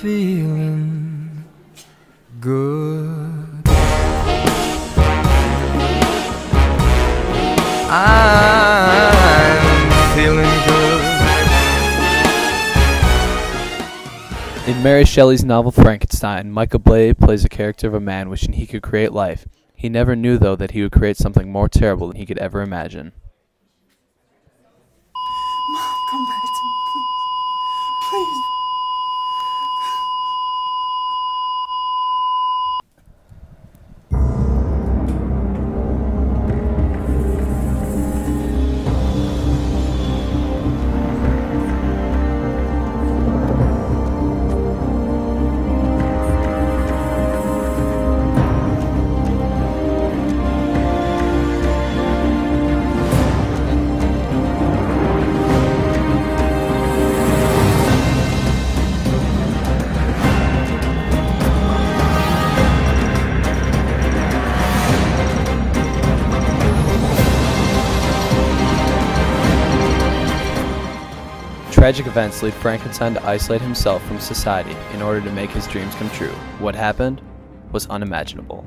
feeling good. I'm feeling good. In Mary Shelley's novel Frankenstein, Michael Blade plays a character of a man wishing he could create life. He never knew, though, that he would create something more terrible than he could ever imagine. Mom, come back to me, please. Please. Tragic events lead Frankenstein to isolate himself from society in order to make his dreams come true. What happened was unimaginable.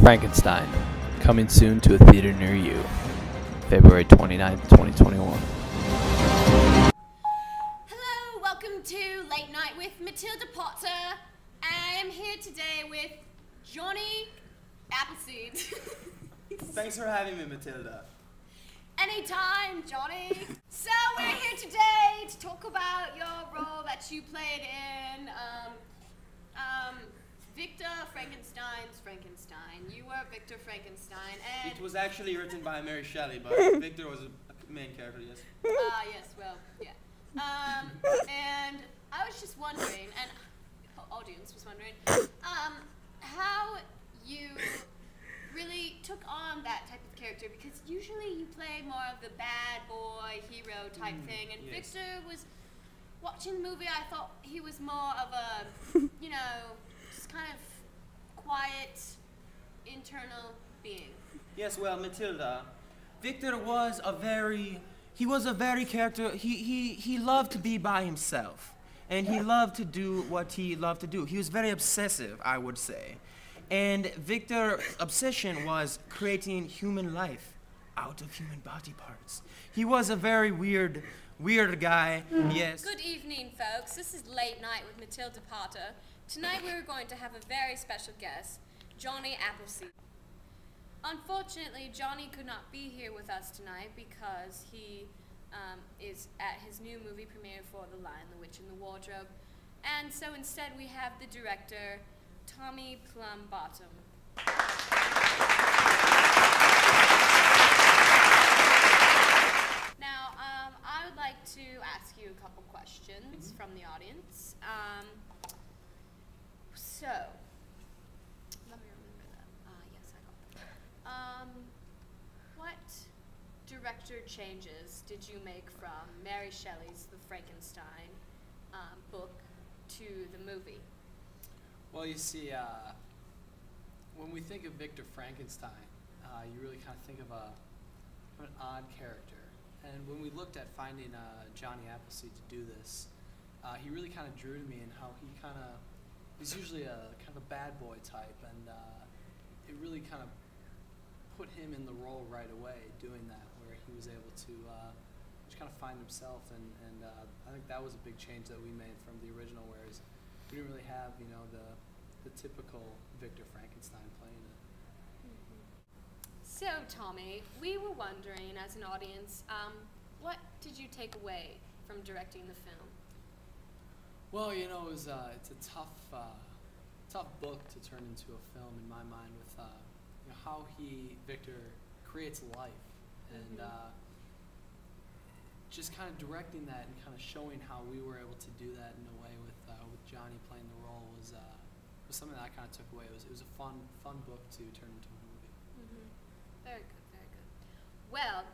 Frankenstein, coming soon to a theater near you, February 29th, 2021. Hello, welcome to Late Night with Matilda Potter. I am here today with Johnny Appleseed. Thanks for having me, Matilda. Anytime, Johnny. So we're here today to talk about your role that you played in Victor Frankenstein's Frankenstein. You were Victor Frankenstein, and It was actually written by Mary Shelley, but Victor was a main character, yes. yes, well, yeah. And I was just wondering, and the audience was wondering, how you really took on that type of character, because usually you play more of the bad boy hero type thing, and yes. Victor was watching the movie. I thought he was more of a, you know, just kind of quiet, internal being. Yes, well, Matilda, Victor was a very character, he loved to be by himself, and he loved to do what he loved to do. He was very obsessive, I would say. And Victor's obsession was creating human life out of human body parts. He was a very weird guy, yes. Good evening, folks. This is Late Night with Matilda Potter. Tonight we're going to have a very special guest, Johnny Appleseed. Unfortunately, Johnny could not be here with us tonight because he is at his new movie premiere for The Lion, the Witch, and the Wardrobe. And so instead we have the director, Tommy Plumbottom. Now, I would like to ask you a couple questions from the audience. So, let me remember that. Yes, I got that. What director changes did you make from Mary Shelley's The Frankenstein book to the movie? Well, you see, when we think of Victor Frankenstein, you really kind of think of an odd character. And when we looked at finding Johnny Appleseed to do this, he really kind of drew to me in how he's usually a kind of a bad boy type, and it really kind of put him in the role right away doing that, where he was able to just kind of find himself, and I think that was a big change that we made from the original, whereas we didn't really have, you know, the typical Victor Frankenstein playing it. So, Tommy, we were wondering, as an audience, what did you take away from directing the film? Well, you know, it's a tough tough book to turn into a film in my mind with how Victor creates life and just kind of directing that and kind of showing how we were able to do that in a way with Johnny playing the role was something that I kind of took away. It was a fun book to turn into a movie. Very good, very good. Well,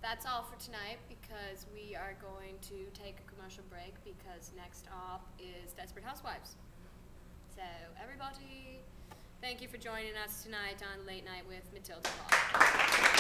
that's all for tonight because we are going to take a commercial break because next up is Desperate Housewives. So everybody, thank you for joining us tonight on Late Night with Matilda Paul.